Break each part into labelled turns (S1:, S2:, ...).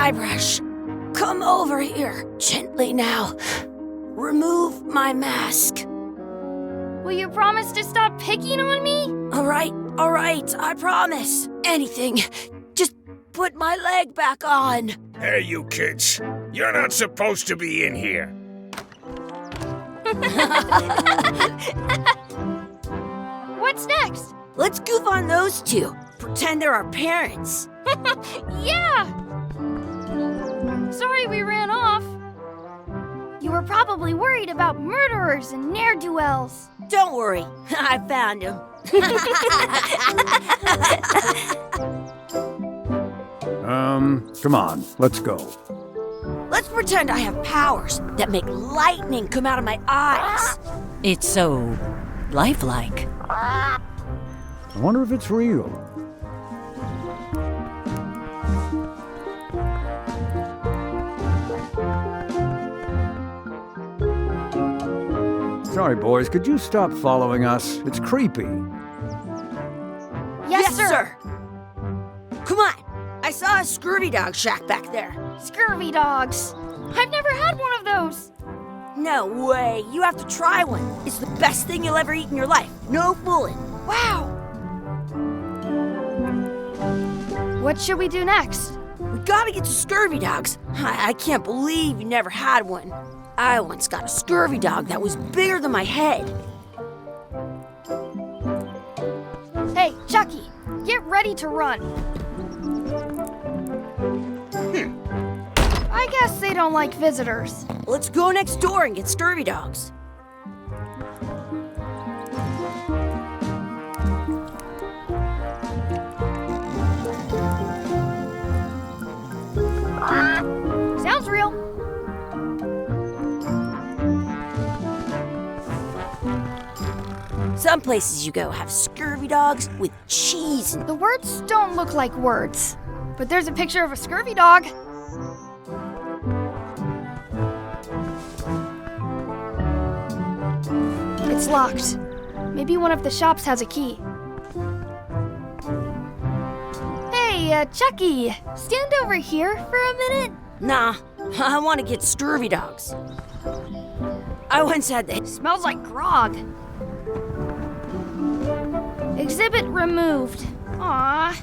S1: Guybrush, come over here. Gently now. Remove my mask.
S2: Will you promise to stop picking on me?
S1: All right, I promise. Anything. Just put my leg back on.
S3: Hey, you kids. You're not supposed to be in here.
S2: What's next?
S1: Let's goof on those two. Pretend they're our parents.
S2: Yeah! Sorry we ran off. You were probably worried about murderers and ne'er-do-wells.
S1: Don't worry, I found him.
S4: Come on, let's go.
S1: Let's pretend I have powers that make lightning come out of my eyes.
S5: It's so lifelike.
S4: I wonder if it's real. Sorry, boys, could you stop following us? It's creepy.
S2: Yes, sir.
S1: Come on, I saw a scurvy dog shack back there.
S2: Scurvy dogs. I've never had one of those.
S1: No way, you have to try one. It's the best thing you'll ever eat in your life. No fooling.
S2: Wow. What should we do next?
S1: We gotta get to scurvy dogs. I can't believe you never had one. I once got a scurvy dog that was bigger than my head.
S2: Hey, Chucky, get ready to run. I guess they don't like visitors.
S1: Let's go next door and get scurvy dogs.
S2: Sounds real.
S1: Some places you go have scurvy dogs with cheese and...
S2: The words don't look like words, but there's a picture of a scurvy dog. It's locked. Maybe one of the shops has a key. Hey, Chucky, stand over here for a minute.
S1: Nah, I want to get scurvy dogs. I once had the...
S2: Smells like grog. Exhibit removed. Aww.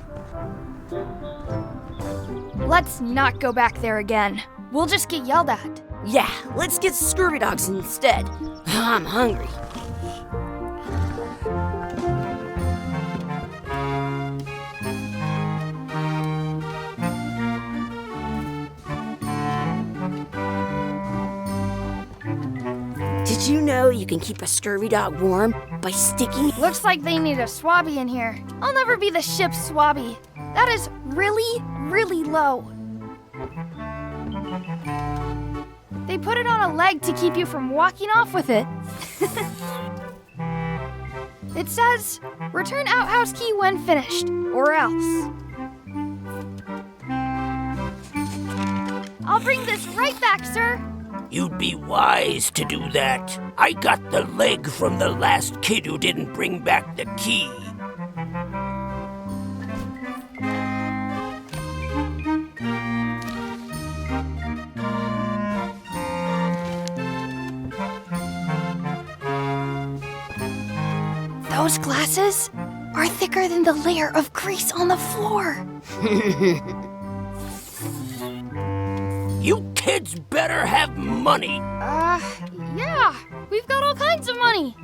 S2: Let's not go back there again. We'll just get yelled at.
S1: Yeah, let's get scurvy dogs instead. I'm hungry. Did you know you can keep a scurvy dog warm by sticking...
S2: Looks like they need a swabby in here. I'll never be the ship's swabby. That is really, really low. They put it on a leg to keep you from walking off with it. It says, return outhouse key when finished, or else. I'll bring this right back, sir.
S6: You'd be wise to do that. I got the leg from the last kid who didn't bring back the key.
S2: Those glasses are thicker than the layer of grease on the floor.
S6: You kids better have money.
S2: Yeah, we've got all kinds of money.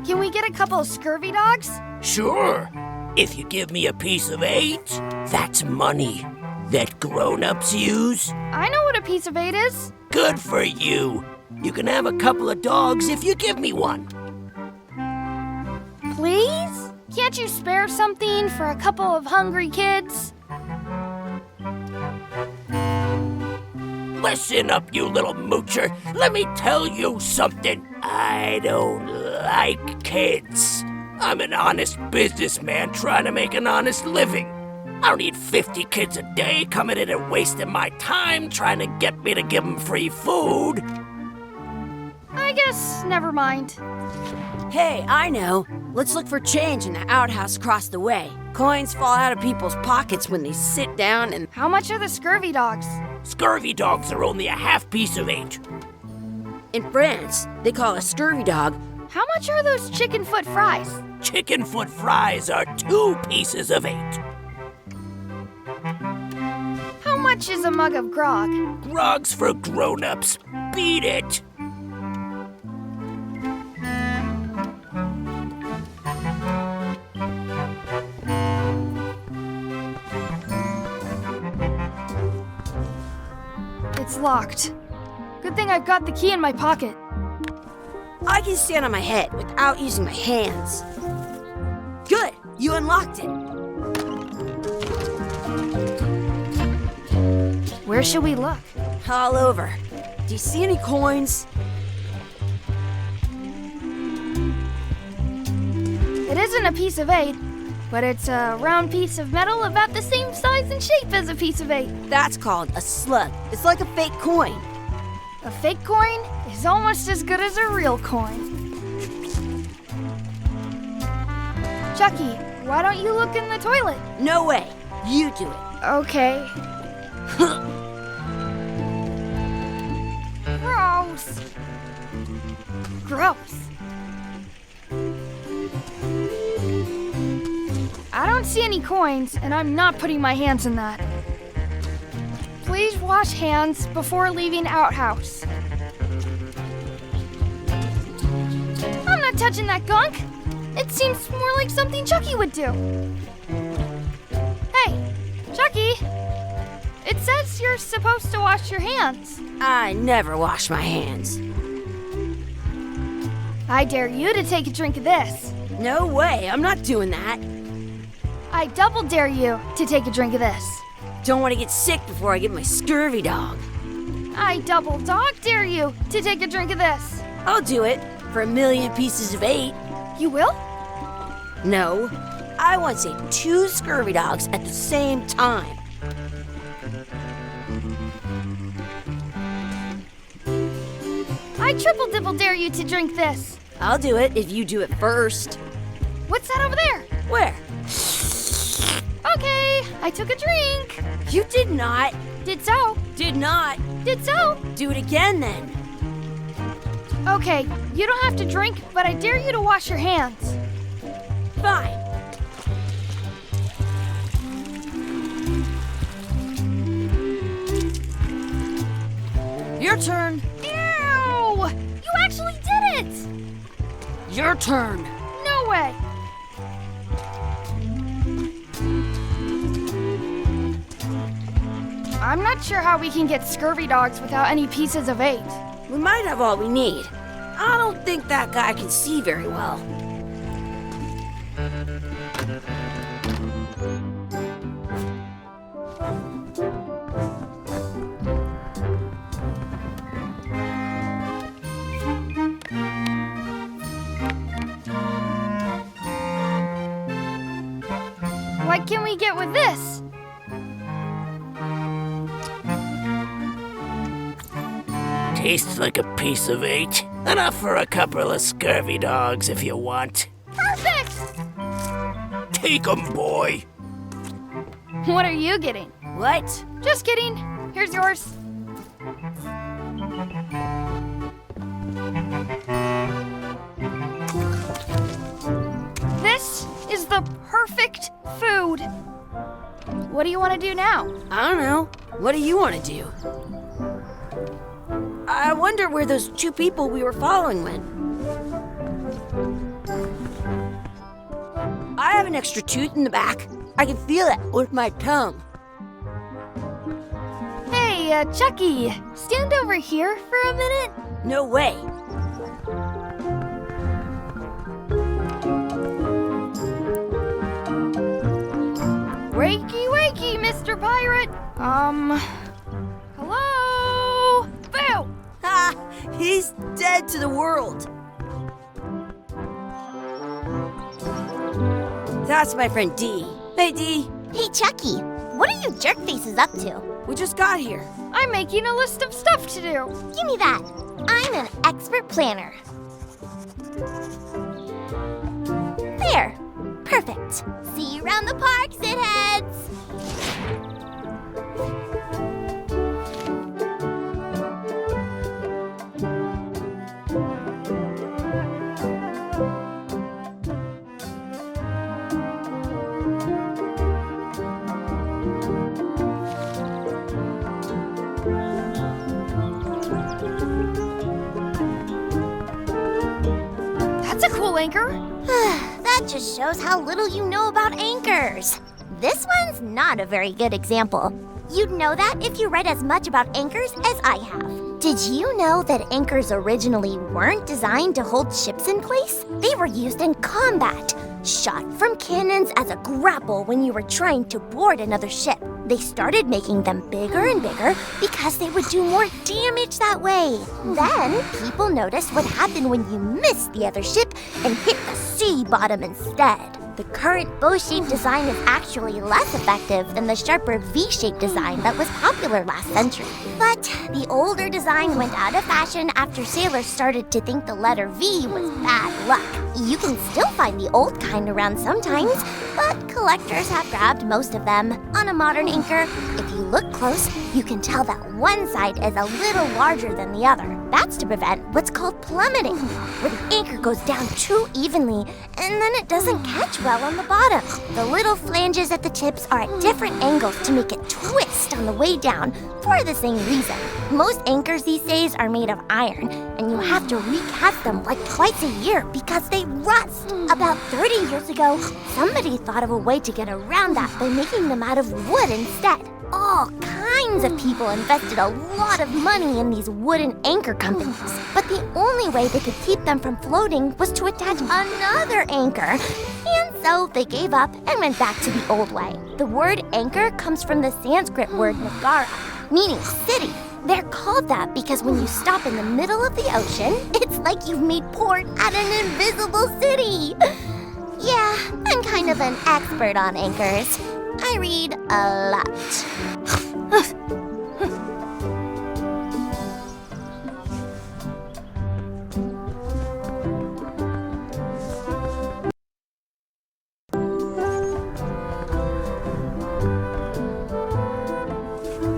S2: Can we get a couple of scurvy dogs?
S6: Sure. If you give me a piece of 8, that's money that grown-ups use.
S2: I know what a piece of 8 is.
S6: Good for you. You can have a couple of dogs if you give me one.
S2: Please? Can't you spare something for a couple of hungry kids?
S6: Listen up, you little moocher. Let me tell you something. I don't like kids. I'm an honest businessman trying to make an honest living. I don't need 50 kids a day coming in and wasting my time trying to get me to give them free food.
S2: I guess never mind.
S1: Hey, I know. Let's look for change in the outhouse across the way. Coins fall out of people's pockets when they sit down and...
S2: How much are the scurvy dogs?
S6: Scurvy dogs are only a half piece of 8.
S1: In France, they call a scurvy dog...
S2: How much are those chicken foot fries?
S6: Chicken foot fries are 2 pieces of 8.
S2: How much is a mug of grog?
S6: Grog's for grown-ups. Beat it!
S2: It's locked. Good thing I've got the key in my pocket.
S1: I can stand on my head without using my hands. Good, you unlocked it.
S2: Where should we look?
S1: All over. Do you see any coins?
S2: It isn't a piece of 8, but it's a round piece of metal about the same size and shape as a piece of 8.
S1: That's called a slug. It's like a fake coin.
S2: A fake coin is almost as good as a real coin. Chucky, why don't you look in the toilet?
S1: No way. You do it.
S2: Okay. Gross. Gross. I don't see any coins, and I'm not putting my hands in that. Please wash hands before leaving outhouse. I'm not touching that gunk. It seems more like something Chucky would do. Hey, Chucky. It says you're supposed to wash your hands.
S1: I never wash my hands.
S2: I dare you to take a drink of this.
S1: No way, I'm not doing that.
S2: I double dare you to take a drink of this.
S1: Don't want to get sick before I get my scurvy dog.
S2: I double dog dare you to take a drink of this.
S1: I'll do it for 1,000,000 pieces of 8.
S2: You will?
S1: No, I want to say 2 scurvy dogs at the same time.
S2: I triple dibble dare you to drink this.
S1: I'll do it if you do it first.
S2: What's that over there?
S1: Where?
S2: Okay, I took a drink.
S1: You did not.
S2: Did so.
S1: Did not.
S2: Did so.
S1: Do it again then.
S2: Okay, you don't have to drink, but I dare you to wash your hands.
S1: Fine. Your turn.
S2: Ew! You actually did it!
S1: Your turn.
S2: No way. I'm not sure how we can get scurvy dogs without any pieces of 8.
S1: We might have all we need. I don't think that guy can see very well.
S2: What can we get with this?
S6: Tastes like a piece of 8. Enough for a couple of scurvy dogs if you want.
S2: Perfect!
S6: Take 'em, boy.
S2: What are you getting?
S1: What?
S2: Just kidding. Here's yours. This is the perfect food. What do you want to do now?
S1: I don't know. What do you want to do? I wonder where those 2 people we were following went. I have an extra tooth in the back. I can feel it with my tongue.
S2: Hey, Chucky, stand over here for a minute.
S1: No way.
S2: Wakey, wakey, Mr. Pirate. Hello? Boo!
S1: Ha! He's dead to the world. That's my friend Dee. Hey, Dee.
S7: Hey, Chucky, what are you jerk faces up to?
S1: We just got here.
S2: I'm making a list of stuff to do.
S7: Give me that. I'm an expert planner. Here. Perfect. See you around the park, shitheads.
S2: That's a cool anchor.
S7: That just shows how little you know about anchors. This one's not a very good example. You'd know that if you read as much about anchors as I have. Did you know that anchors originally weren't designed to hold ships in place? They were used in combat, shot from cannons as a grapple when you were trying to board another ship. They started making them bigger and bigger because they would do more damage that way. Then, people noticed what happened when you missed the other ship and hit the sea bottom instead. The current bow-shaped design is actually less effective than the sharper V-shaped design that was popular last century. But the older design went out of fashion after sailors started to think the letter V was bad luck. You can still find the old kind around sometimes, but collectors have grabbed most of them. On a modern anchor, if you look close, you can tell that one side is a little larger than the other. That's to prevent what's called plummeting, where the anchor goes down too evenly and then it doesn't catch well on the bottom. The little flanges at the tips are at different angles to make it twist on the way down for the same reason. Most anchors these days are made of iron, and you have to recast them like twice a year because they rust. About 30 years ago, somebody thought of a way to get around that by making them out of wood instead. All kinds of people invested a lot of money in these wooden anchor companies, but the only way they could keep them from floating was to attach another anchor. And so they gave up and went back to the old way. The word anchor comes from the Sanskrit word nagara, meaning city. They're called that because when you stop in the middle of the ocean, it's like you've made port at an invisible city. Yeah, I'm kind of an expert on anchors. I read a lot.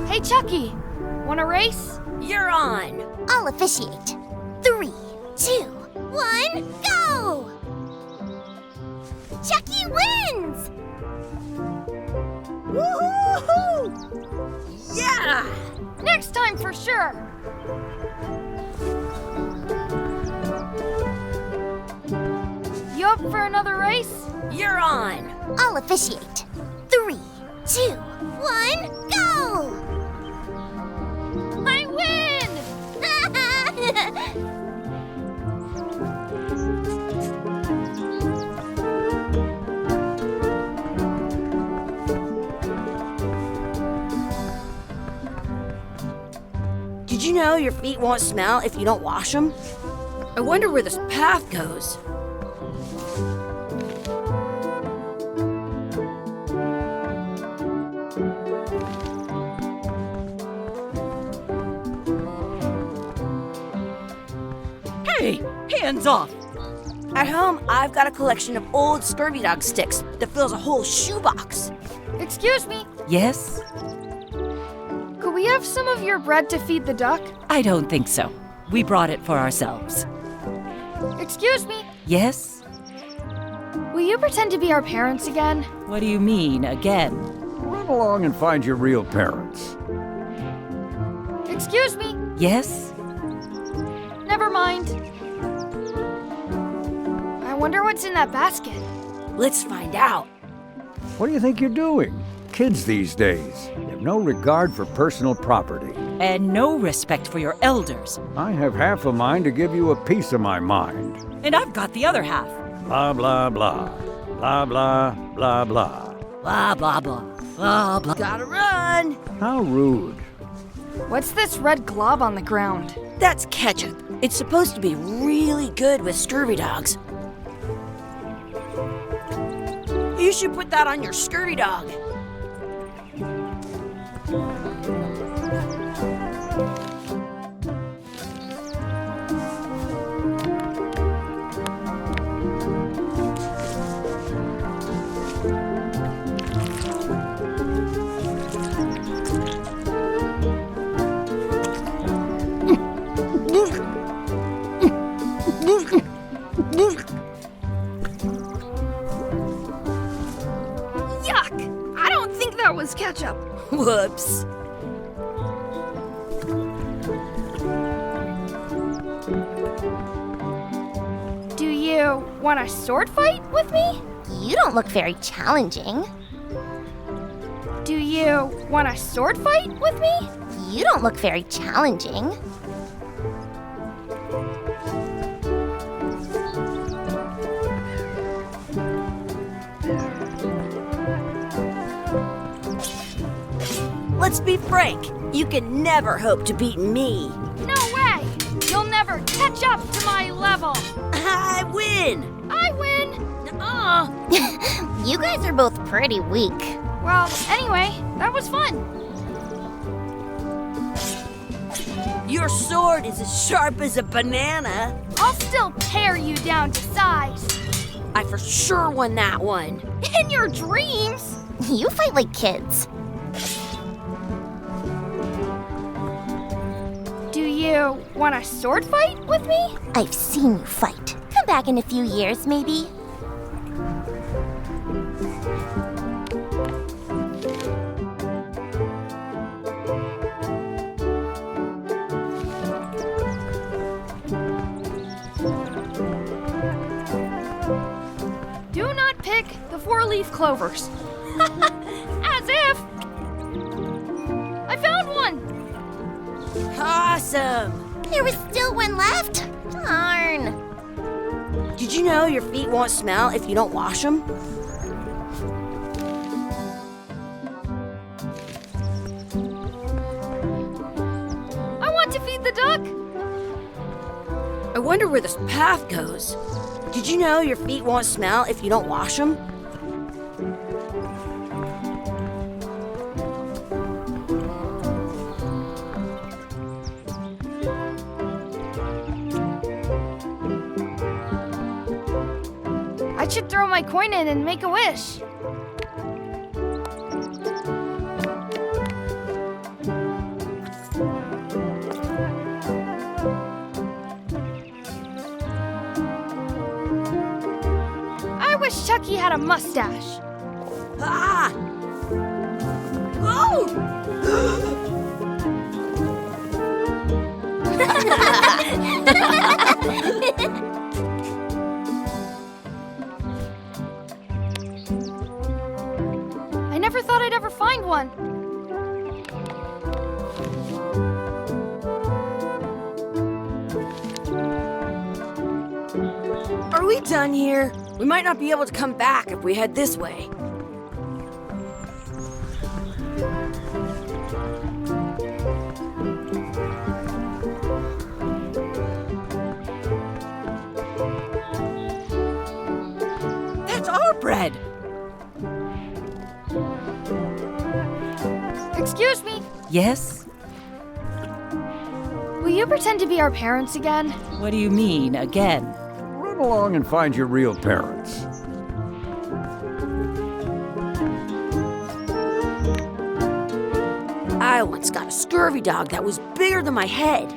S2: Hey, Chucky, want a race?
S1: You're on.
S7: I'll officiate. 3, 2, 1, go! Chucky wins!
S1: Woohoo! Yeah!
S2: Next time for sure. You up for another race?
S1: You're on.
S7: I'll officiate. 3, 2, 1, go!
S2: I win!
S1: Did you know your feet won't smell if you don't wash them? I wonder where this path goes.
S5: Hey, hands off!
S1: At home, I've got a collection of old scurvy dog sticks that fills a whole shoebox.
S2: Excuse me,
S5: Yes?
S2: could we have some of your bread to feed the duck?
S5: I don't think so. We brought it for ourselves.
S2: Excuse me,
S5: Yes?
S2: will you pretend to be our parents again?
S5: What do you mean, again?
S4: Run along and find your real parents.
S2: Excuse me,
S5: Yes?
S2: never mind. I wonder what's in that basket.
S1: Let's find out.
S4: What do you think you're doing? Kids these days have no regard for personal property.
S5: And no respect for your elders.
S4: I have half a mind to give you a piece of my mind.
S5: And I've got the other half.
S4: Blah, blah, blah. Blah, blah, blah, blah.
S5: Blah, blah, blah. Blah, blah.
S1: Gotta run.
S4: How rude.
S2: What's this red glob on the ground?
S1: That's ketchup. It's supposed to be really good with scurvy dogs. You should put that on your scurvy dog. Oops.
S2: Do you want a sword fight with me?
S7: You don't look very challenging.
S2: Do you want a sword fight with me?
S7: You don't look very challenging.
S1: Let's be frank. You can never hope to beat me.
S2: No way! You'll never catch up to my level.
S1: I win.
S2: I win!
S7: You guys are both pretty weak.
S2: Well, anyway, that was fun.
S1: Your sword is as sharp as a banana.
S2: I'll still pare you down to size.
S1: I for sure won that one.
S2: In your dreams!
S7: You fight like kids.
S2: Do you want a sword fight with me?
S7: I've seen you fight. Come back in a few years, maybe.
S2: Do not pick the four-leaf clovers. As if! I found one!
S1: Awesome.
S7: There was still one left. Darn.
S1: Did you know your feet won't smell if you don't wash them?
S2: I want to feed the duck!
S1: I wonder where this path goes. Did you know your feet won't smell if you don't wash them?
S2: I should throw my coin in and make a wish. I wish Chucky had a mustache.
S1: Ah! Oh!
S2: I never thought I'd ever find one.
S1: Are we done here? We might not be able to come back if we head this way.
S5: That's our bread.
S2: Excuse me,
S5: Yes?
S2: will you pretend to be our parents again?
S5: What do you mean, again?
S4: Run along and find your real parents.
S1: I once got a scurvy dog that was bigger than my head.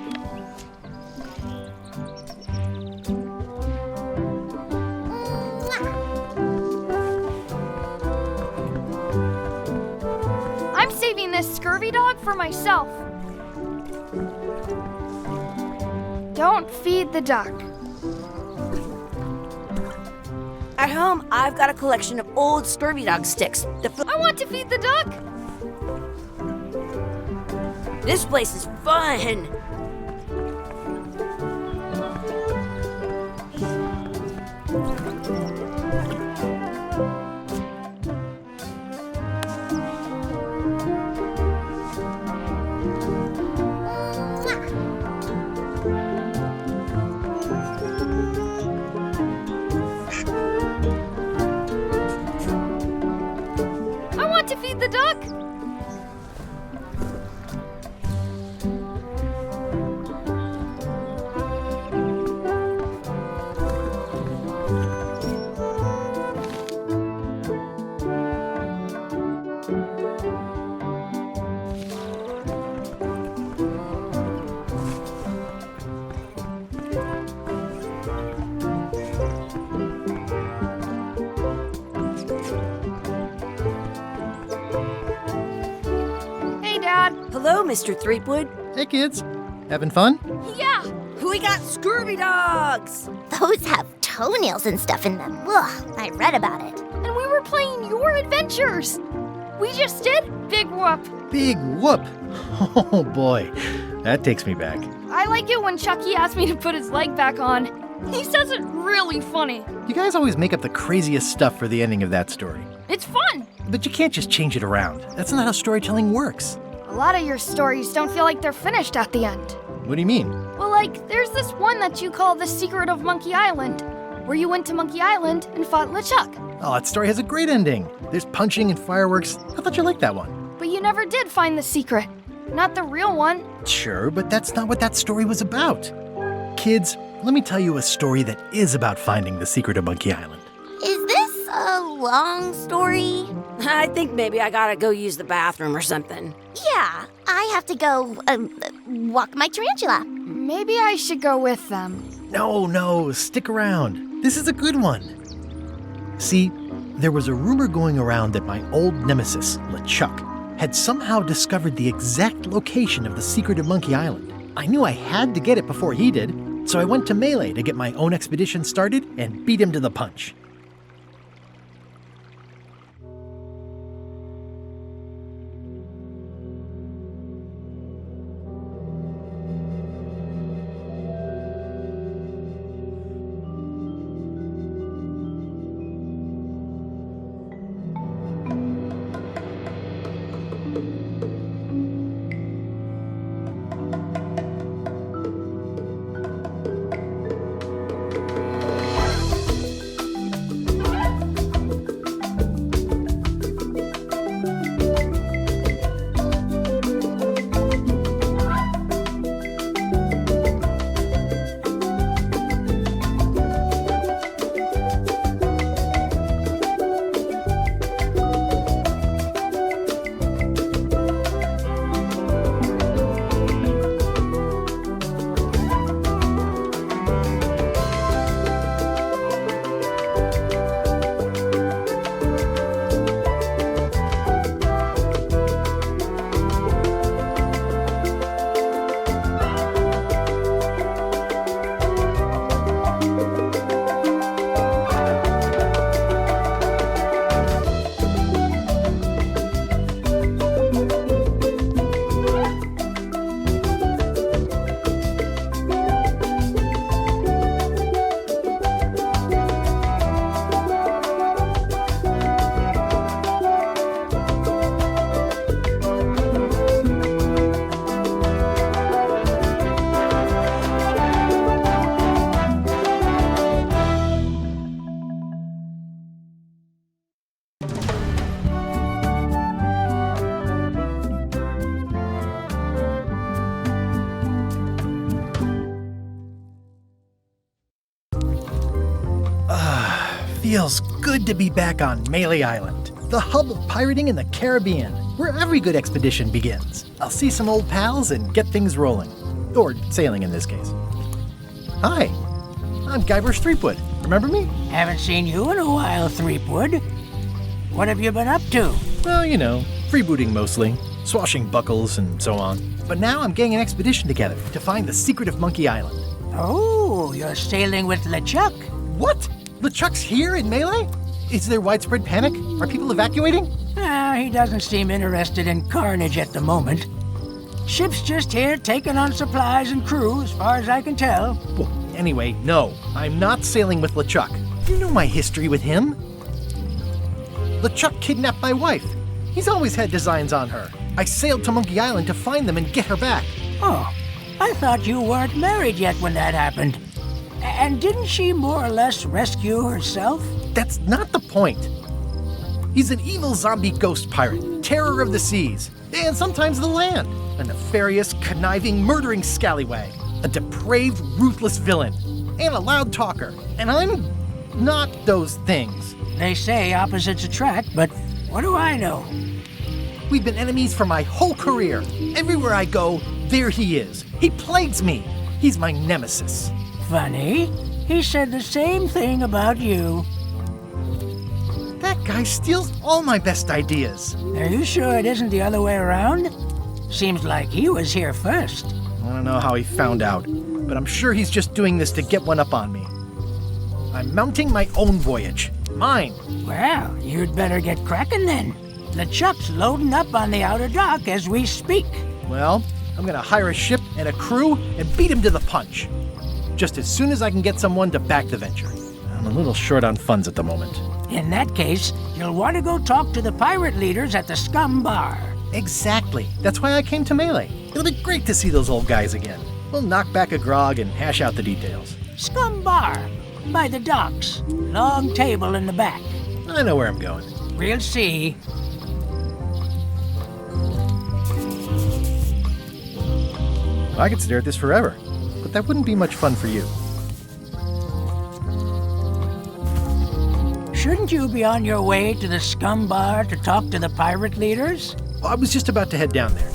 S2: I'm saving this scurvy dog for myself. Don't feed the duck.
S1: At home, I've got a collection of old scurvy dog sticks.
S2: I want to feed the duck.
S1: This place is fun.
S2: I want to feed the duck.
S1: Mr. Threepwood.
S8: Hey, kids. Having fun?
S2: Yeah!
S1: We got scurvy dogs!
S7: Those have toenails and stuff in them. Ugh, I read about it.
S2: And we were playing your adventures! We just did Big Whoop.
S8: Big whoop. Oh, boy. That takes me back.
S2: I like it when Chucky asked me to put his leg back on. He says it really funny.
S8: You guys always make up the craziest stuff for the ending of that story.
S2: It's fun!
S8: But you can't just change it around. That's not how storytelling works.
S2: A lot of your stories don't feel like they're finished at the end.
S8: What do you mean?
S2: Well, like, there's this one that you call The Secret of Monkey Island, where you went to Monkey Island and fought LeChuck.
S8: Oh, that story has a great ending. There's punching and fireworks. I thought you liked that one.
S2: But you never did find the secret. Not the real one.
S8: Sure, but that's not what that story was about. Kids, let me tell you a story that is about finding the secret of Monkey Island.
S7: Is this a long story?
S1: I think maybe I gotta go use the bathroom or something.
S7: Yeah, I have to go walk my tarantula.
S2: Maybe I should go with them.
S8: No, stick around. This is a good one. See, there was a rumor going around that my old nemesis, LeChuck, had somehow discovered the exact location of the secret of Monkey Island. I knew I had to get it before he did, so I went to Melee to get my own expedition started and beat him to the punch. Feels good to be back on Melee Island, the hub of pirating in the Caribbean, where every good expedition begins. I'll see some old pals and get things rolling. Or sailing in this case. Hi, I'm Guybrush Threepwood. Remember me?
S6: Haven't seen you in a while, Threepwood. What have you been up to?
S8: Well, you know, freebooting mostly, swashing buckles and so on. But now I'm getting an expedition together to find the secret of Monkey Island.
S6: Oh, you're sailing with LeChuck.
S8: What? LeChuck's here in Melee? Is there widespread panic? Are people evacuating?
S6: He doesn't seem interested in carnage at the moment. Ship's just here taking on supplies and crew, as far as I can tell.
S8: Well, anyway, no, I'm not sailing with LeChuck. You know my history with him. LeChuck kidnapped my wife. He's always had designs on her. I sailed to Monkey Island to find them and get her back.
S6: Oh, I thought you weren't married yet when that happened. And didn't she more or less rescue herself?
S8: That's not the point. He's an evil zombie ghost pirate, terror of the seas, and sometimes the land. A nefarious, conniving, murdering scallywag. A depraved, ruthless villain. And a loud talker. And I'm not those things.
S6: They say opposites attract, but what do I know?
S8: We've been enemies for my whole career. Everywhere I go, there he is. He plagues me. He's my nemesis.
S6: Funny. He said the same thing about you.
S8: That guy steals all my best ideas.
S6: Are you sure it isn't the other way around?
S9: Seems like he was here first.
S8: I don't know how he found out, but I'm sure he's just doing this to get one up on me. I'm mounting my own voyage. Mine.
S9: Well, you'd better get cracking then. LeChuck's loading up on the outer dock as we speak.
S8: Well, I'm gonna hire a ship and a crew and beat him to the punch. Just as soon as I can get someone to back the venture. I'm a little short on funds at the moment.
S9: In that case, you'll want to go talk to the pirate leaders at the Scum Bar.
S8: Exactly. That's why I came to Melee. It'll be great to see those old guys again. We'll knock back a grog and hash out the details.
S9: Scum Bar, by the docks. Long table in the back.
S8: I know where I'm going.
S9: We'll see.
S8: I could stare at this forever, but that wouldn't be much fun for you.
S9: Shouldn't you be on your way to the Scum Bar to talk to the pirate leaders?
S8: I was just about to head down there.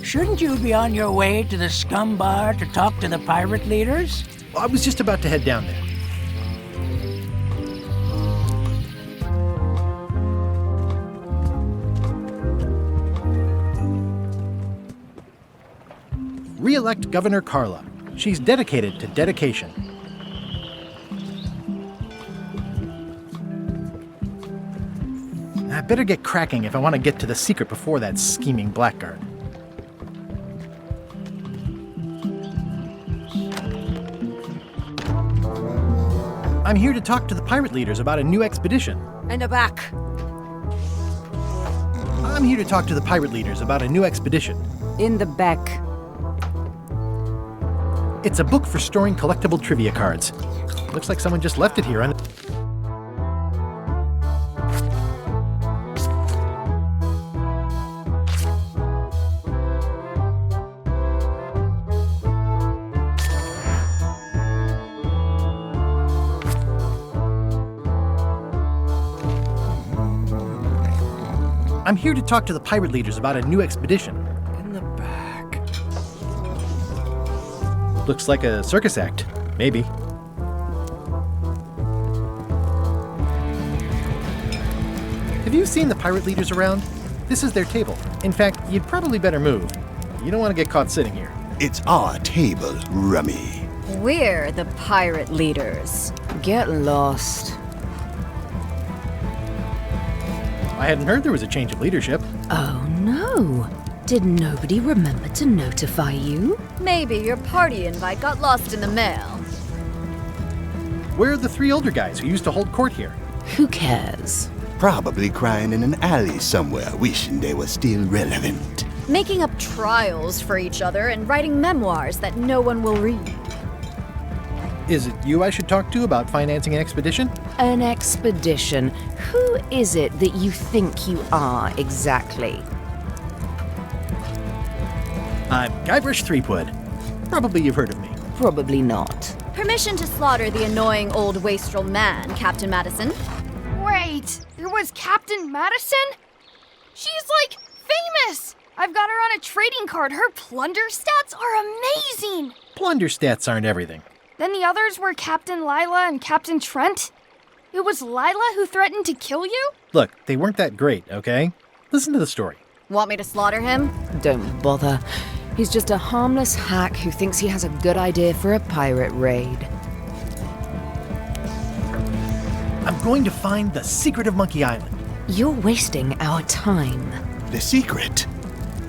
S9: Shouldn't you be on your way to the Scum Bar to talk to the pirate leaders?
S8: I was just about to head down there. Re-elect Governor Carla. She's dedicated to dedication. I better get cracking if I want to get to the secret before that scheming blackguard. I'm here to talk to the pirate leaders about a new expedition.
S1: In the back.
S8: I'm here to talk to the pirate leaders about a new expedition.
S5: In the back.
S8: It's a book for storing collectible trivia cards. Looks like someone just left it here. I'm here to talk to the pirate leaders about a new expedition.
S1: In the back.
S8: Looks like a circus act. Maybe. Have you seen the pirate leaders around? This is their table. In fact, you'd probably better move. You don't want to get caught sitting here.
S10: It's our table, Rummy.
S11: We're the pirate leaders.
S5: Get lost.
S8: I hadn't heard there was a change of leadership.
S11: Oh no. Did nobody remember to notify you?
S12: Maybe your party invite got lost in the mail.
S8: Where are the three older guys who used to hold court here?
S11: Who cares?
S10: Probably crying in an alley somewhere, wishing they were still relevant.
S12: Making up trials for each other and writing memoirs that no one will read.
S8: Is it you I should talk to about financing an expedition?
S5: An expedition. Who is it that you think you are exactly?
S8: I'm Guybrush Threepwood. Probably you've heard of me.
S5: Probably not.
S12: Permission to slaughter the annoying old wastrel man, Captain Madison.
S2: Wait, there was Captain Madison? She's like famous! I've got her on a trading card. Her plunder stats are amazing!
S8: Plunder stats aren't everything.
S2: Then the others were Captain Lila and Captain Trent. It was Lila who threatened to kill you?
S8: Look, they weren't that great, okay? Listen to the story.
S12: Want me to slaughter him?
S5: Don't bother. He's just a harmless hack who thinks he has a good idea for a pirate raid.
S8: I'm going to find the secret of Monkey Island.
S5: You're wasting our time.
S10: The secret?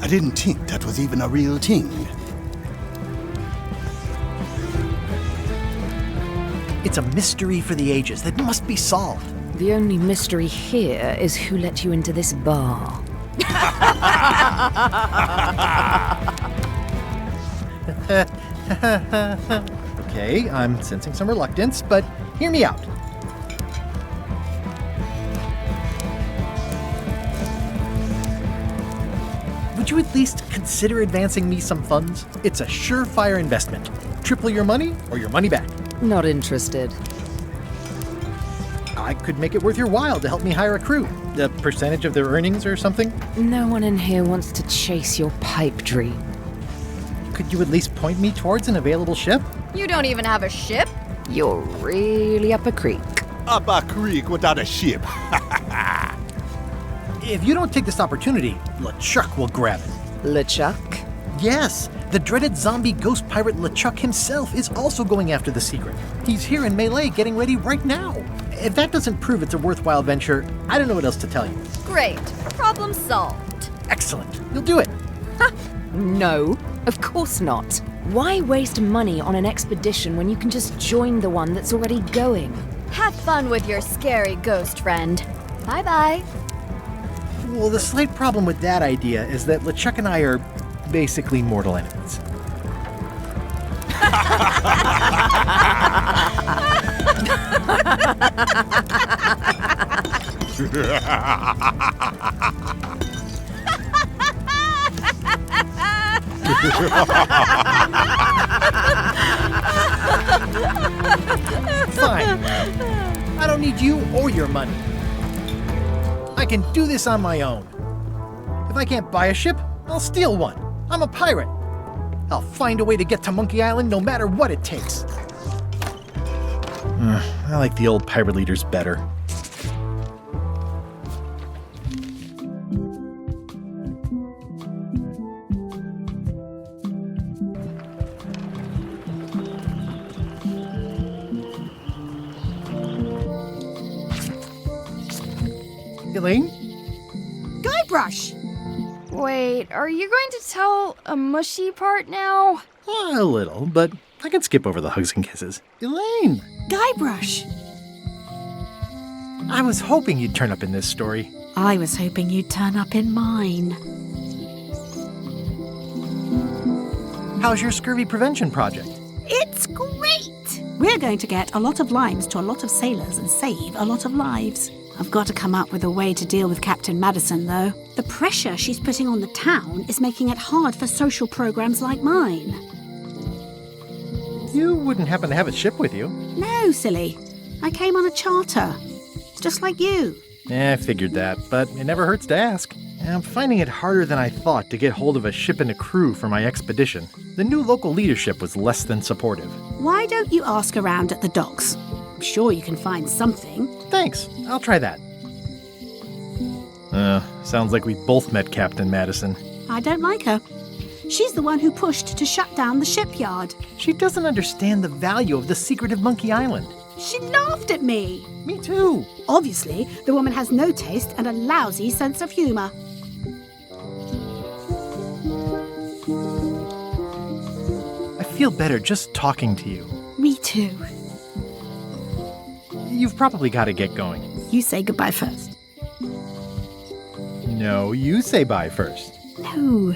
S10: I didn't think that was even a real thing.
S8: It's a mystery for the ages that must be solved.
S5: The only mystery here is who let you into this bar.
S8: Okay, I'm sensing some reluctance, but hear me out. Would you at least consider advancing me some funds? It's a surefire investment. Triple your money or your money back.
S5: Not interested.
S8: I could make it worth your while to help me hire a crew. A percentage of their earnings or something?
S5: No one in here wants to chase your pipe dream.
S8: Could you at least point me towards an available ship?
S12: You don't even have a ship?
S5: You're really up a creek.
S10: Up a creek without a ship.
S8: If you don't take this opportunity, LeChuck will grab it.
S5: LeChuck?
S8: Yes, the dreaded zombie ghost pirate LeChuck himself is also going after the secret. He's here in Melee getting ready right now. If that doesn't prove it's a worthwhile venture, I don't know what else to tell you.
S12: Great. Problem solved.
S8: Excellent. You'll do it.
S5: No, of course not. Why waste money on an expedition when you can just join the one that's already going?
S12: Have fun with your scary ghost friend. Bye-bye.
S8: Well, the slight problem with that idea is that LeChuck and I are basically mortal enemies. Fine. I don't need you or your money. I can do this on my own. If I can't buy a ship, I'll steal one. I'm a pirate. I'll find a way to get to Monkey Island no matter what it takes. I like the old pirate leaders better. Elaine?
S1: Guybrush!
S2: Wait, are you going to tell a mushy part now?
S8: A little, but I can skip over the hugs and kisses. Elaine!
S1: Guybrush!
S8: I was hoping you'd turn up in this story.
S1: I was hoping you'd turn up in mine.
S8: How's your scurvy prevention project?
S1: It's great! We're going to get a lot of limes to a lot of sailors and save a lot of lives. I've got to come up with a way to deal with Captain Madison, though. The pressure she's putting on the town is making it hard for social programs like mine.
S8: You wouldn't happen to have a ship with you?
S1: No, silly. I came on a charter. Just like you.
S8: I figured that, but it never hurts to ask. I'm finding it harder than I thought to get hold of a ship and a crew for my expedition. The new local leadership was less than supportive.
S1: Why don't you ask around at the docks? I'm sure you can find something.
S8: Thanks. I'll try that. Sounds like we both met Captain Madison.
S1: I don't like her. She's the one who pushed to shut down the shipyard.
S8: She doesn't understand the value of the secret of Monkey Island.
S1: She laughed at me.
S8: Me too.
S1: Obviously, the woman has no taste and a lousy sense of humor.
S8: I feel better just talking to you.
S1: Me too.
S8: You've probably got to get going.
S1: You say goodbye first.
S8: No, you say bye first.
S1: No,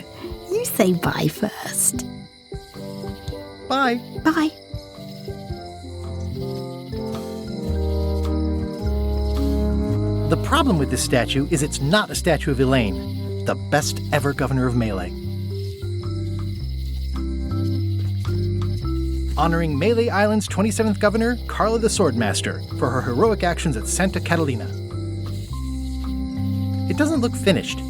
S1: you say bye first.
S8: Bye.
S1: Bye.
S8: The problem with this statue is it's not a statue of Elaine, the best ever governor of Melee. Honoring Melee Island's 27th governor, Carla the Swordmaster, for her heroic actions at Santa Catalina. It doesn't look finished.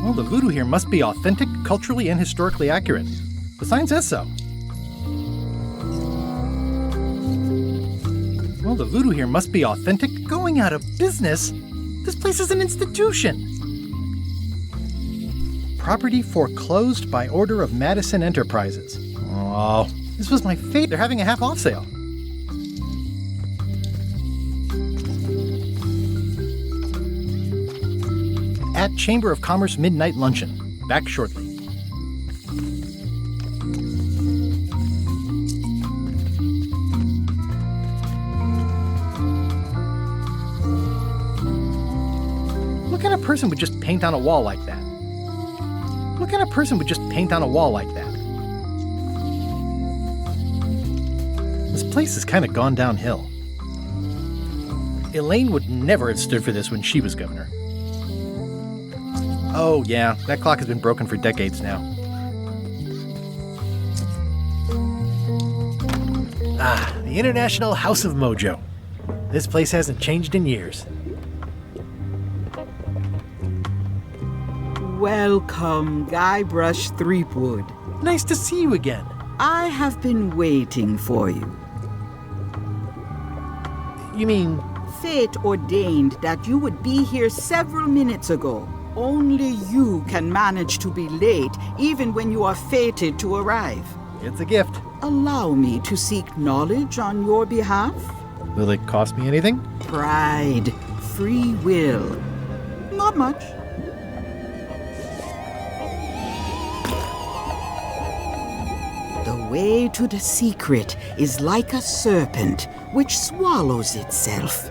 S8: Well, the voodoo here must be authentic, culturally, and historically accurate. The sign says so. Well, the voodoo here must be authentic. Going out of business? This place is an institution. Property foreclosed by order of Madison Enterprises. Oh, this was my fate. They're having a half-off sale. At Chamber of Commerce Midnight Luncheon. Back shortly. What kind of person would just paint on a wall like that? What kind of person would just paint on a wall like that? This place has kind of gone downhill. Elaine would never have stood for this when she was governor. Oh, yeah, that clock has been broken for decades now. Ah, the International House of Mojo. This place hasn't changed in years.
S13: Welcome, Guybrush Threepwood.
S8: Nice to see you again.
S13: I have been waiting for you.
S8: You mean...
S13: Fate ordained that you would be here several minutes ago. Only you can manage to be late, even when you are fated to arrive.
S8: It's a gift.
S13: Allow me to seek knowledge on your behalf.
S8: Will it cost me anything?
S13: Pride, free will. Not much. The way to the secret is like a serpent which swallows itself.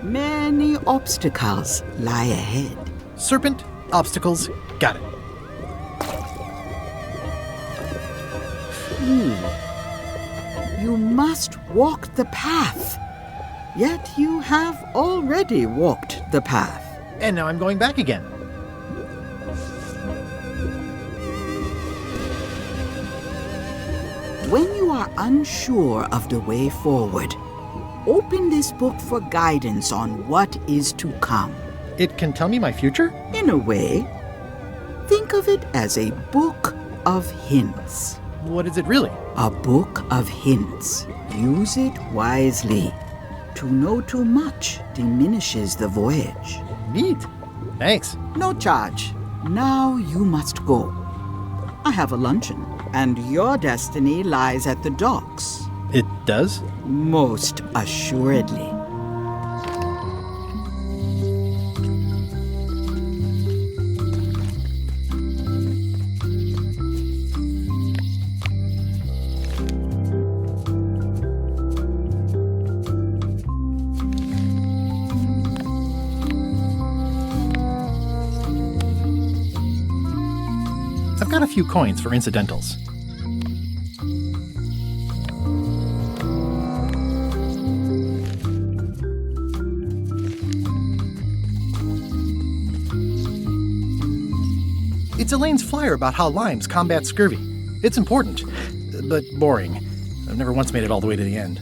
S13: Many obstacles lie ahead.
S8: Serpent, obstacles, got it.
S13: You must walk the path. Yet you have already walked the path.
S8: And now I'm going back again.
S13: When you are unsure of the way forward, open this book for guidance on what is to come.
S8: It can tell me my future?
S13: In a way. Think of it as a book of hints.
S8: What is it really?
S13: A book of hints. Use it wisely. To know too much diminishes the voyage.
S8: Neat. Thanks.
S13: No charge. Now you must go. I have a luncheon, and your destiny lies at the docks.
S8: It does?
S13: Most assuredly.
S8: I've got a few coins for incidentals. It's Elaine's flyer about how limes combat scurvy. It's important, but boring. I've never once made it all the way to the end.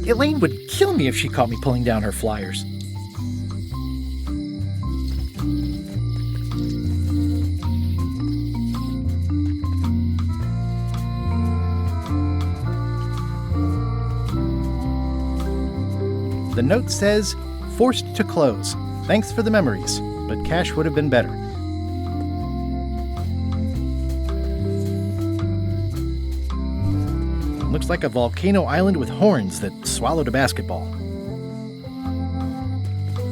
S8: Elaine would kill me if she caught me pulling down her flyers. The note says, "Forced to close. Thanks for the memories, but cash would have been better." Looks like a volcano island with horns that swallowed a basketball.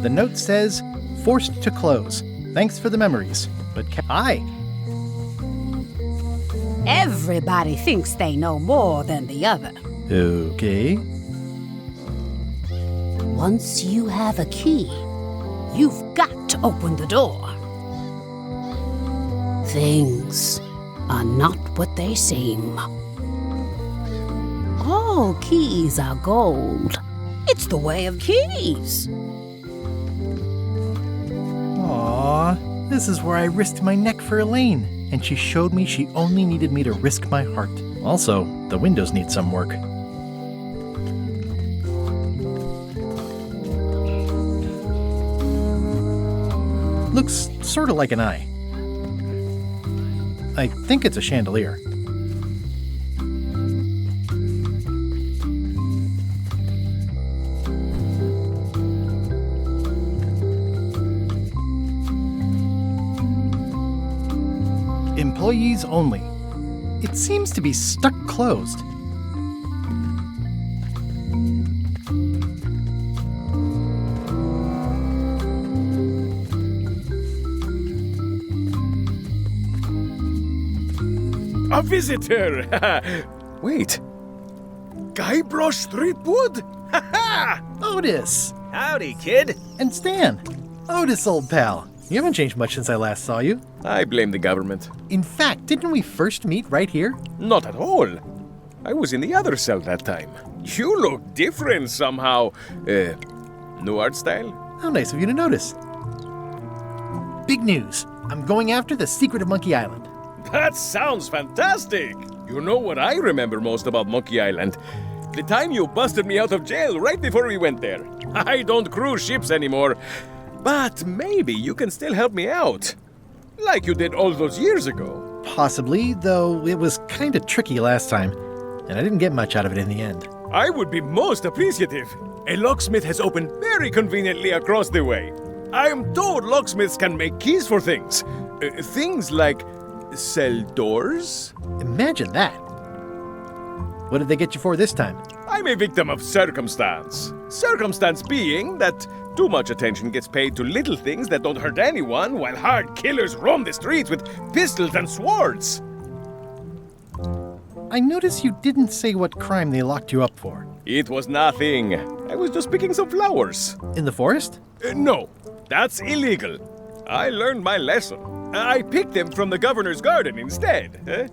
S8: The note says, "Forced to close. Thanks for the memories, but Hi!
S1: Everybody thinks they know more than the other.
S8: Okay.
S1: Once you have a key, you've got to open the door. Things are not what they seem. All keys are gold. It's the way of keys.
S8: Aww, this is where I risked my neck for Elaine, and she showed me she only needed me to risk my heart. Also, the windows need some work. Looks sort of like an eye. I think it's a chandelier. Employees only. It seems to be stuck closed.
S3: A visitor! Wait. Guybrush Threepwood?
S8: Otis!
S3: Howdy, kid.
S8: And Stan. Otis, old pal. You haven't changed much since I last saw you.
S3: I blame the government.
S8: In fact, didn't we first meet right here?
S3: Not at all. I was in the other cell that time. You look different somehow. New art style?
S8: How nice of you to notice. Big news. I'm going after the secret of Monkey Island.
S3: That sounds fantastic! You know what I remember most about Monkey Island? The time you busted me out of jail right before we went there. I don't cruise ships anymore. But maybe you can still help me out. Like you did all those years ago.
S8: Possibly, though it was kind of tricky last time, and I didn't get much out of it in the end.
S3: I would be most appreciative. A locksmith has opened very conveniently across the way. I am told locksmiths can make keys for things. Things like cell doors.
S8: Imagine that. What did they get you for this time?
S3: I'm a victim of circumstance. Circumstance being that too much attention gets paid to little things that don't hurt anyone, while hard killers roam the streets with pistols and swords.
S8: I noticed you didn't say what crime they locked you up for.
S3: It was nothing. I was just picking some flowers.
S8: In the forest?
S3: No, that's illegal. I learned my lesson. I picked them from the governor's garden instead.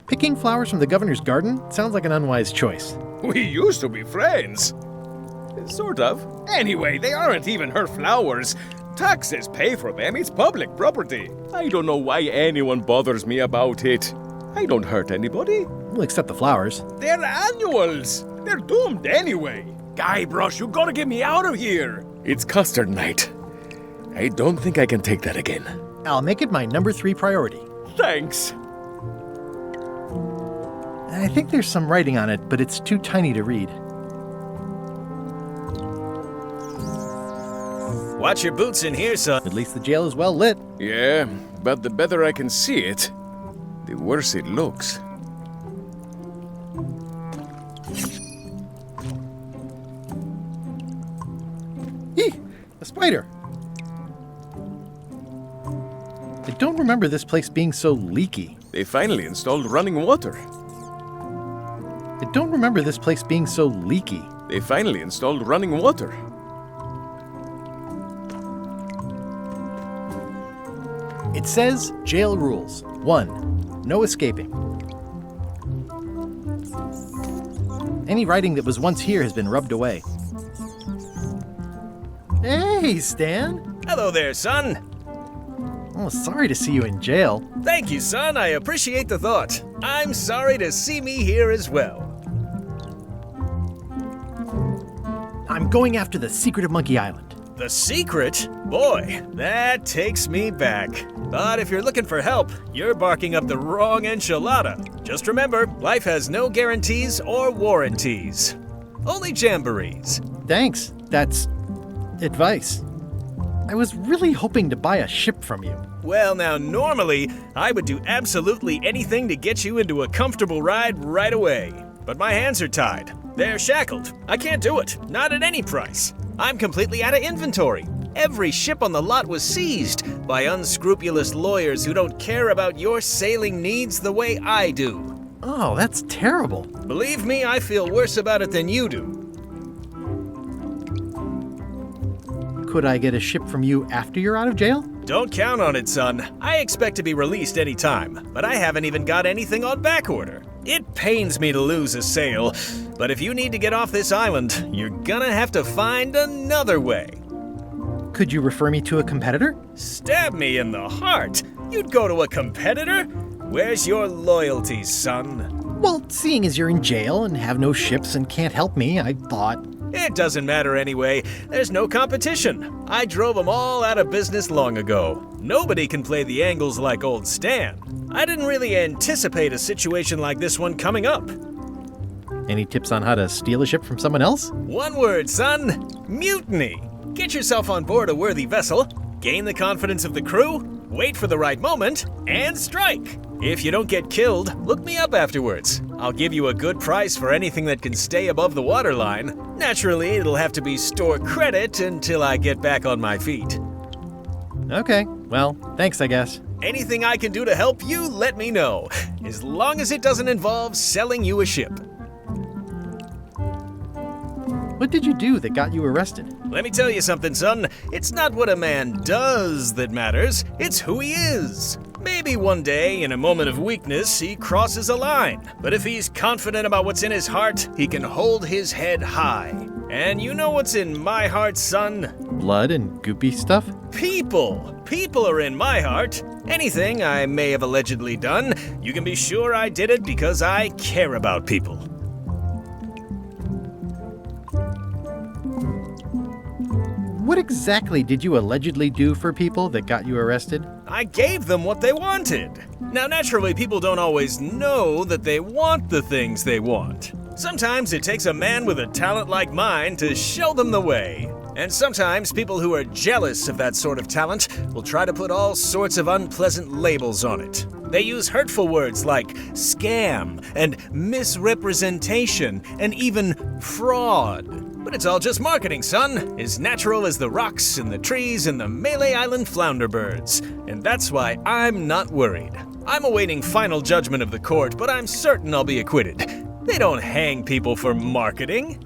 S8: Picking flowers from the governor's garden sounds like an unwise choice.
S3: We used to be friends. Sort of. Anyway, they aren't even her flowers. Taxes pay for them. It's public property. I don't know why anyone bothers me about it. I don't hurt anybody.
S8: Well, except the flowers.
S3: They're annuals. They're doomed anyway. Guybrush, you gotta get me out of here. It's custard night. I don't think I can take that again.
S8: I'll make it my number 3 priority.
S3: Thanks.
S8: I think there's some writing on it, but it's too tiny to read.
S14: Watch your boots in here, son.
S8: At least the jail is well lit.
S3: Yeah, but the better I can see it, the worse it looks.
S8: Eeh! A spider! I don't remember this place being so leaky.
S3: They finally installed running water.
S8: I don't remember this place being so leaky.
S3: They finally installed running water.
S8: It says jail rules. 1. No escaping. Any writing that was once here has been rubbed away. Hey, Stan!
S14: Hello there, son.
S8: Oh, sorry to see you in jail.
S14: Thank you, son. I appreciate the thought. I'm sorry to see me here as well.
S8: I'm going after the secret of Monkey Island.
S14: The secret? Boy, that takes me back. But if you're looking for help, you're barking up the wrong enchilada. Just remember, life has no guarantees or warranties. Only jamborees.
S8: Thanks. That's advice. I was really hoping to buy a ship from you.
S14: Well, now, normally, I would do absolutely anything to get you into a comfortable ride right away. But my hands are tied. They're shackled. I can't do it. Not at any price. I'm completely out of inventory. Every ship on the lot was seized by unscrupulous lawyers who don't care about your sailing needs the way I do.
S8: Oh, that's terrible.
S14: Believe me, I feel worse about it than you do.
S8: Could I get a ship from you after you're out of jail?
S14: Don't count on it, son. I expect to be released any time, but I haven't even got anything on back order. It pains me to lose a sale, but if you need to get off this island, you're gonna have to find another way.
S8: Could you refer me to a competitor?
S14: Stab me in the heart. You'd go to a competitor? Where's your loyalty, son?
S8: Well, seeing as you're in jail and have no ships and can't help me, I thought...
S14: It doesn't matter anyway. There's no competition. I drove them all out of business long ago. Nobody can play the angles like old Stan. I didn't really anticipate a situation like this one coming up.
S8: Any tips on how to steal a ship from someone else?
S14: One word, son. Mutiny. Get yourself on board a worthy vessel, gain the confidence of the crew, wait for the right moment, and strike. If you don't get killed, look me up afterwards. I'll give you a good price for anything that can stay above the waterline. Naturally, it'll have to be store credit until I get back on my feet.
S8: Okay, well, thanks, I guess.
S14: Anything I can do to help you, let me know. As long as it doesn't involve selling you a ship.
S8: What did you do that got you arrested?
S14: Let me tell you something, son. It's not what a man does that matters, it's who he is. Maybe one day, in a moment of weakness, he crosses a line. But if he's confident about what's in his heart, he can hold his head high. And you know what's in my heart, son?
S8: Blood and goopy stuff?
S14: People! People are in my heart. Anything I may have allegedly done, you can be sure I did it because I care about people.
S8: What exactly did you allegedly do for people that got you arrested?
S14: I gave them what they wanted. Now, naturally, people don't always know that they want the things they want. Sometimes it takes a man with a talent like mine to show them the way. And sometimes people who are jealous of that sort of talent will try to put all sorts of unpleasant labels on it. They use hurtful words like scam and misrepresentation and even fraud. But it's all just marketing, son. As natural as the rocks and the trees and the Malay Island flounder birds. And that's why I'm not worried. I'm awaiting final judgment of the court, but I'm certain I'll be acquitted. They don't hang people for marketing.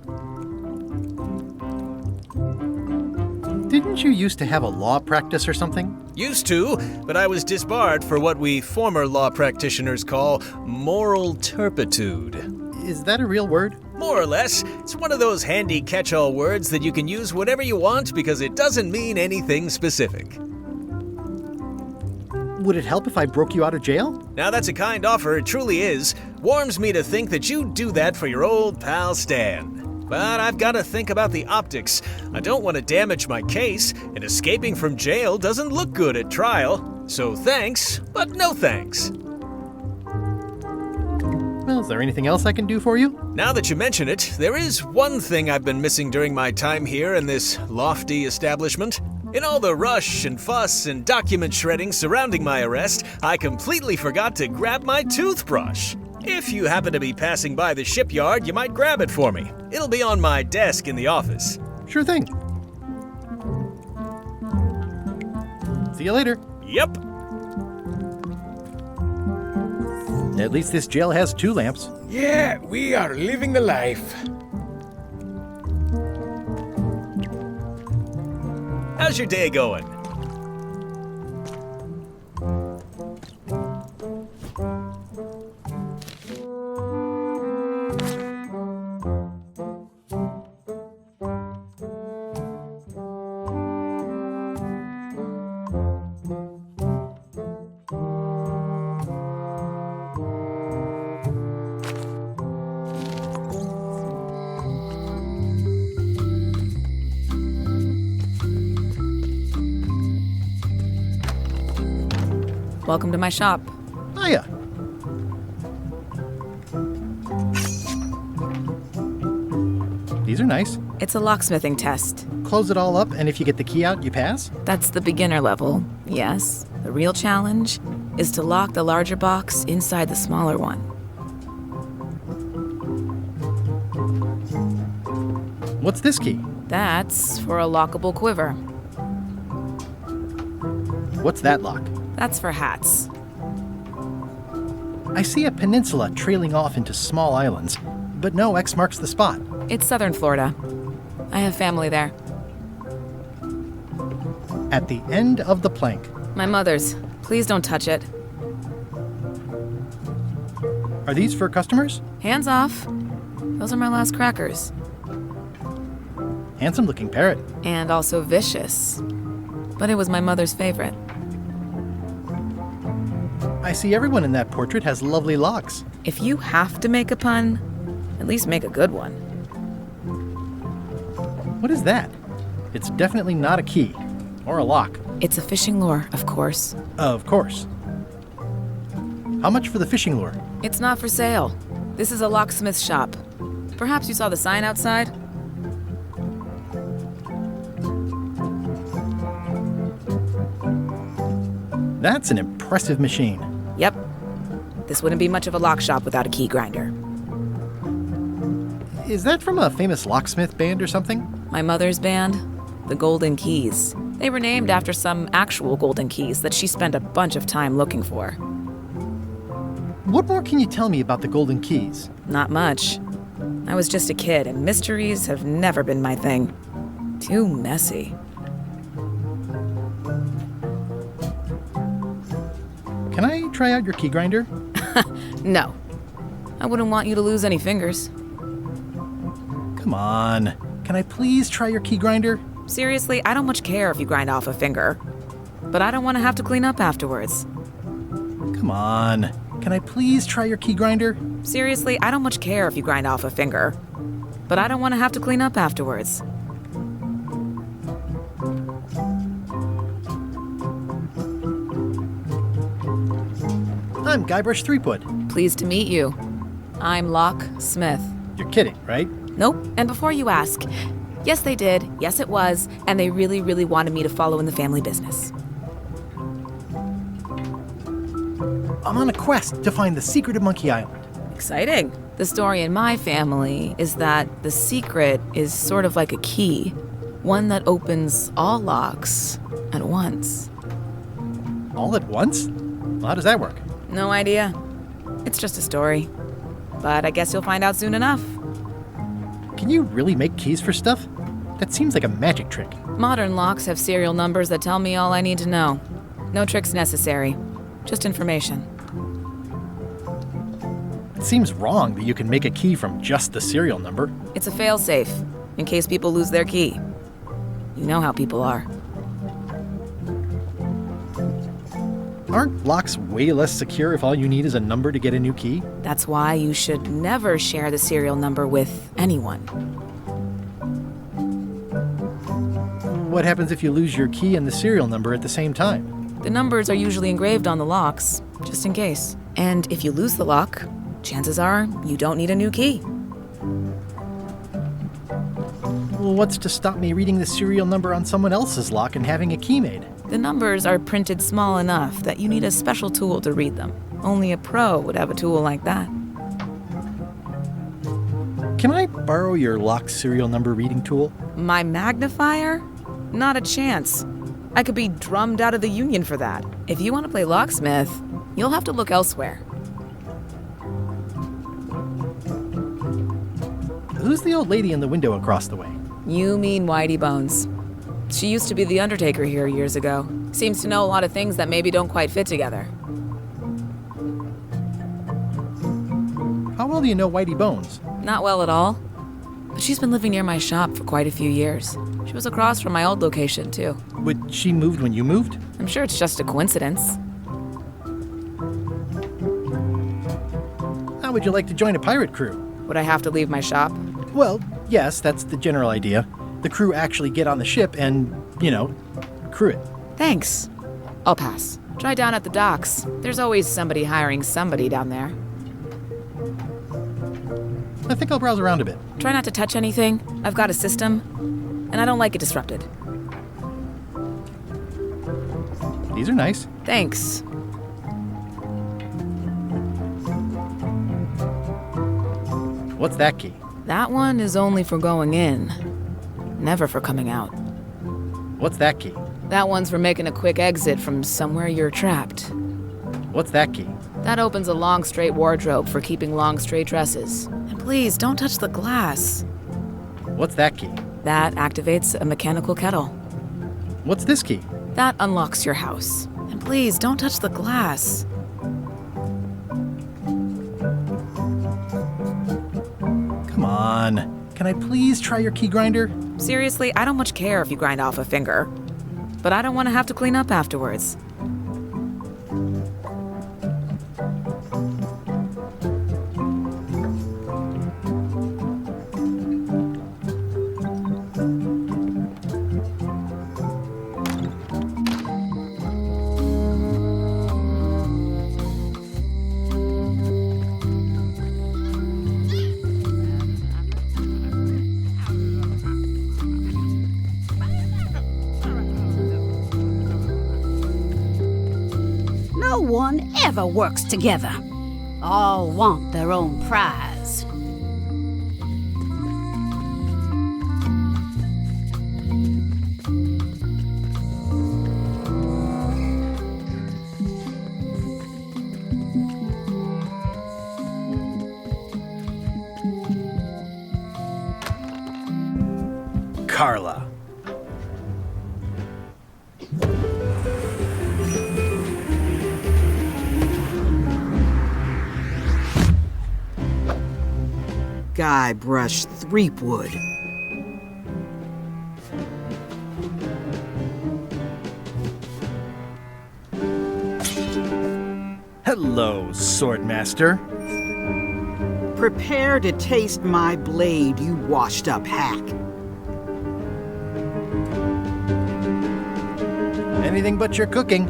S8: Didn't you used to have a law practice or something?
S14: Used to, but I was disbarred for what we former law practitioners call moral turpitude.
S8: Is that a real word?
S14: More or less. It's one of those handy catch-all words that you can use whenever you want because it doesn't mean anything specific.
S8: Would it help if I broke you out of jail?
S14: Now that's a kind offer, it truly is. Warms me to think that you'd do that for your old pal Stan. But I've got to think about the optics. I don't want to damage my case, and escaping from jail doesn't look good at trial. So thanks, but no thanks.
S8: Well, is there anything else I can do for you?
S14: Now that you mention it, there is one thing I've been missing during my time here in this lofty establishment. In all the rush and fuss and document shredding surrounding my arrest, I completely forgot to grab my toothbrush. If you happen to be passing by the shipyard, you might grab it for me. It'll be on my desk in the office.
S8: Sure thing. See you later.
S14: Yep.
S8: At least this jail has 2 lamps.
S3: Yeah, we are living the life.
S14: How's your day going?
S5: Welcome to my shop.
S8: Hiya. These are nice.
S5: It's a locksmithing test.
S8: Close it all up, and if you get the key out, you pass?
S5: That's the beginner level, yes. The real challenge is to lock the larger box inside the smaller one.
S8: What's this key?
S5: That's for a lockable quiver.
S8: What's that lock?
S5: That's for hats.
S8: I see a peninsula trailing off into small islands, but no X marks the spot.
S5: It's southern Florida. I have family there.
S8: At the end of the plank.
S5: My mother's. Please don't touch it.
S8: Are these for customers?
S5: Hands off. Those are my last crackers.
S8: Handsome looking parrot.
S5: And also vicious. But it was my mother's favorite.
S8: I see everyone in that portrait has lovely locks.
S5: If you have to make a pun, at least make a good one.
S8: What is that? It's definitely not a key. Or a lock.
S5: It's a fishing lure, of course.
S8: Of course. How much for the fishing lure?
S5: It's not for sale. This is a locksmith shop. Perhaps you saw the sign outside?
S8: That's an impressive machine.
S5: Yep. This wouldn't be much of a lock shop without a key grinder.
S8: Is that from a famous locksmith band or something?
S5: My mother's band, the Golden Keys. They were named after some actual golden keys that she spent a bunch of time looking for.
S8: What more can you tell me about the Golden Keys?
S5: Not much. I was just a kid, and mysteries have never been my thing. Too messy.
S8: Can I try out your key grinder?
S5: No. I wouldn't want you to lose any fingers.
S8: Come on. Can I please try your key grinder?
S5: Seriously, I don't much care if you grind off a finger. But I don't want to have to clean up afterwards.
S8: Come on. Can I please try your key grinder?
S5: Seriously, I don't much care if you grind off a finger. But I don't want to have to clean up afterwards.
S8: I'm Guybrush Threepwood.
S5: Pleased to meet you. I'm Locke Smith.
S8: You're kidding, right?
S5: Nope. And before you ask, yes, they did. Yes, it was. And they really, really wanted me to follow in the family business.
S8: I'm on a quest to find the secret of Monkey Island.
S5: Exciting. The story in my family is that the secret is sort of like a key, one that opens all locks at once.
S8: All at once? Well, how does that work?
S5: No idea. It's just a story. But I guess you'll find out soon enough.
S8: Can you really make keys for stuff? That seems like a magic trick.
S5: Modern locks have serial numbers that tell me all I need to know. No tricks necessary. Just information.
S8: It seems wrong that you can make a key from just the serial number.
S5: It's a fail-safe, in case people lose their key. You know how people are.
S8: Aren't locks way less secure if all you need is a number to get a new key?
S5: That's why you should never share the serial number with anyone.
S8: What happens if you lose your key and the serial number at the same time?
S5: The numbers are usually engraved on the locks, just in case. And if you lose the lock, chances are you don't need a new key.
S8: Well, what's to stop me reading the serial number on someone else's lock and having a key made?
S5: The numbers are printed small enough that you need a special tool to read them. Only a pro would have a tool like that.
S8: Can I borrow your lock serial number reading tool?
S5: My magnifier? Not a chance. I could be drummed out of the union for that. If you want to play locksmith, you'll have to look elsewhere.
S8: Who's the old lady in the window across the way?
S5: You mean Whitey Bones. She used to be the undertaker here years ago. Seems to know a lot of things that maybe don't quite fit together.
S8: How well do you know Whitey Bones?
S5: Not well at all. But she's been living near my shop for quite a few years. She was across from my old location, too.
S8: But she moved when you moved?
S5: I'm sure it's just a coincidence.
S8: How would you like to join a pirate crew?
S5: Would I have to leave my shop?
S8: Well, yes, that's the general idea. The crew actually get on the ship and, crew it.
S5: Thanks. I'll pass. Try down at the docks. There's always somebody hiring somebody down there.
S8: I think I'll browse around a bit.
S5: Try not to touch anything. I've got a system, and I don't like it disrupted.
S8: These are nice.
S5: Thanks.
S8: What's that key?
S5: That one is only for going in, never for coming out.
S8: What's that key?
S5: That one's for making a quick exit from somewhere you're trapped.
S8: What's that key?
S5: That opens a long, straight wardrobe for keeping long, straight dresses. And please, don't touch the glass.
S8: What's that key?
S5: That activates a mechanical kettle.
S8: What's this key?
S5: That unlocks your house. And please, don't touch the glass.
S8: Come on. Can I please try your key grinder?
S5: Seriously, I don't much care if you grind off a finger. But I don't want to have to clean up afterwards.
S1: No one ever works together. All want their own prize.
S14: Carla.
S13: Guybrush Threepwood.
S8: Hello, Swordmaster.
S13: Prepare to taste my blade, you washed-up hack.
S8: Anything but your cooking.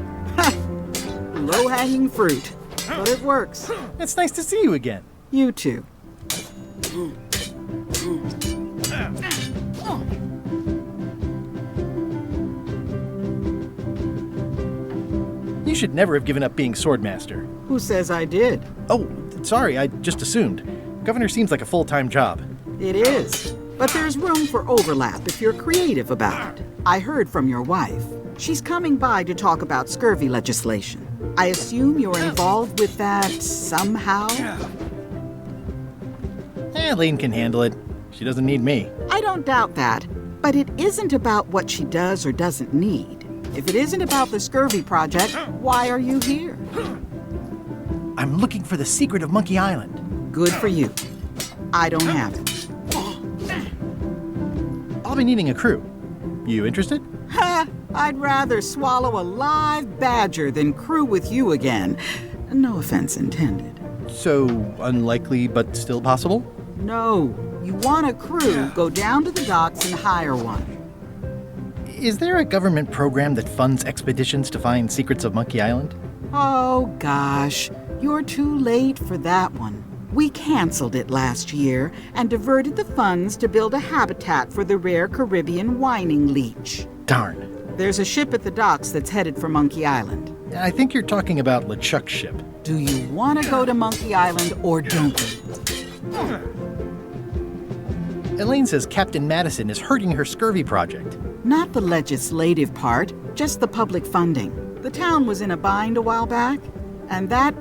S13: Low-hanging fruit. but it works.
S8: It's nice to see you again.
S13: You too.
S8: You should never have given up being swordmaster.
S13: Who says I did?
S8: Oh, sorry, I just assumed. Governor seems like a full-time job.
S13: It is. But there's room for overlap if you're creative about it. I heard from your wife. She's coming by to talk about scurvy legislation. I assume you're involved with that somehow?
S8: Elaine can handle it. She doesn't need me.
S13: I don't doubt that. But it isn't about what she does or doesn't need. If it isn't about the scurvy project, why are you here?
S8: I'm looking for the secret of Monkey Island.
S13: Good for you. I don't have it.
S8: I'll be needing a crew. You interested?
S13: Ha! I'd rather swallow a live badger than crew with you again. No offense intended.
S8: So, unlikely but still possible?
S13: No. You want a crew, go down to the docks and hire one.
S8: Is there a government program that funds expeditions to find secrets of Monkey Island?
S13: Oh, gosh. You're too late for that one. We canceled it last year and diverted the funds to build a habitat for the rare Caribbean whining leech.
S8: Darn.
S13: There's a ship at the docks that's headed for Monkey Island.
S8: I think you're talking about LeChuck's ship.
S13: Do you want to go to Monkey Island or don't you?
S8: Elaine says Captain Madison is hurting her scurvy project.
S13: Not the legislative part, just the public funding. The town was in a bind a while back, and that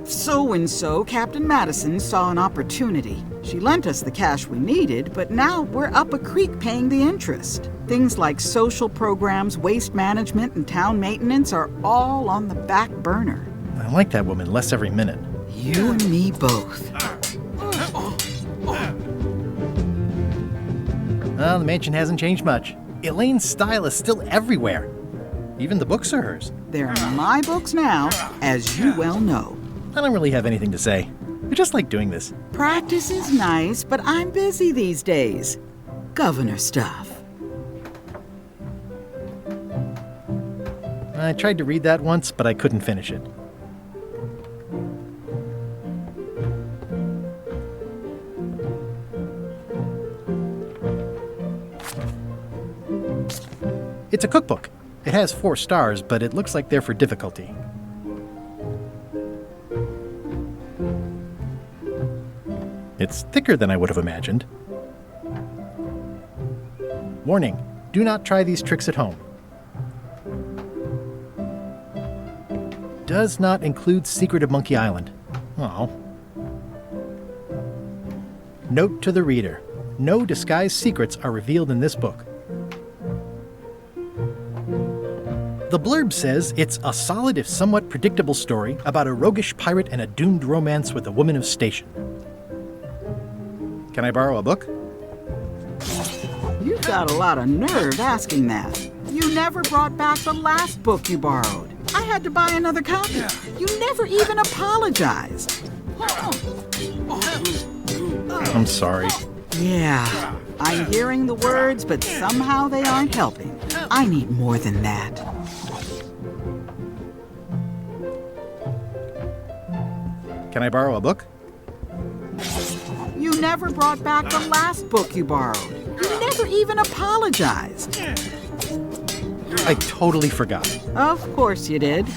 S13: so-and-so, Captain Madison, saw an opportunity. She lent us the cash we needed, but now we're up a creek paying the interest. Things like social programs, waste management, and town maintenance are all on the back burner.
S8: I like that woman less every minute.
S13: You and me both.
S8: Well, the mansion hasn't changed much. Elaine's style is still everywhere. Even the books are hers.
S13: They're my books now, as you well know.
S8: I don't really have anything to say. I just like doing this.
S13: Practice is nice, but I'm busy these days. Governor stuff.
S8: I tried to read that once, but I couldn't finish it. It's a cookbook. It has 4 stars, but it looks like they're for difficulty. It's thicker than I would have imagined. Warning, do not try these tricks at home. Does not include Secret of Monkey Island. Oh. Note to the reader, no disguised secrets are revealed in this book. The blurb says it's a solid if somewhat predictable story about a roguish pirate and a doomed romance with a woman of station. Can I borrow a book?
S13: You've got a lot of nerve asking that. You never brought back the last book you borrowed. I had to buy another copy. You never even apologized.
S8: I'm sorry.
S13: Yeah, I'm hearing the words, but somehow they aren't helping. I need more than that.
S8: Can I borrow a book?
S13: You never brought back the last book you borrowed. You never even apologized.
S8: I totally forgot.
S13: Of course you did.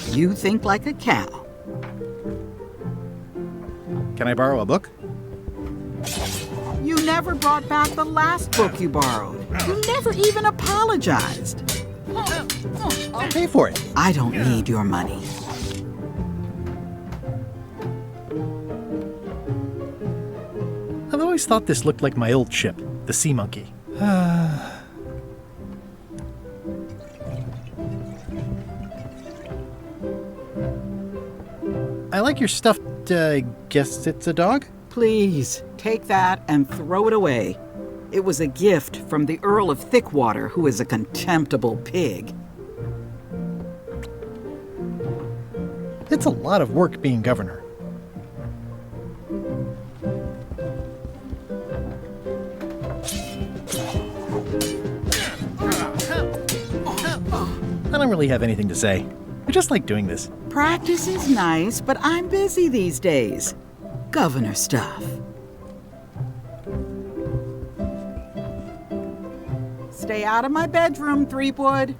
S13: You think like a cow.
S8: Can I borrow a book?
S13: You never brought back the last book you borrowed. You never even apologized.
S8: I'll pay for it.
S13: I don't need your money.
S8: I've always thought this looked like my old ship, the Sea Monkey. I like your stuffed, guess it's a dog?
S13: Please, take that and throw it away. It was a gift from the Earl of Thickwater, who is a contemptible pig.
S8: It's a lot of work being governor. I don't really have anything to say. I just like doing this.
S13: Practice is nice, but I'm busy these days. Governor stuff. Stay out of my bedroom, Threepwood.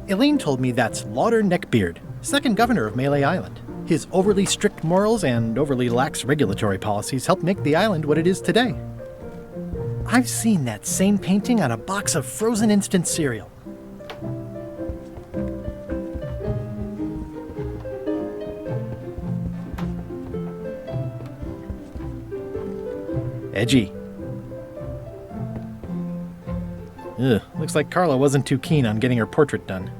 S8: Elaine told me that's Lauder Neckbeard, second governor of Melee Island. His overly strict morals and overly lax regulatory policies helped make the island what it is today. I've seen that same painting on a box of frozen instant cereal. Edgy. Ugh, looks like Carla wasn't too keen on getting her portrait done.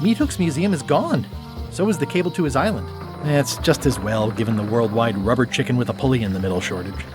S8: Meat Hook's museum is gone. So is the cable to his island. It's just as well, given the worldwide rubber chicken with a pulley in the middle shortage.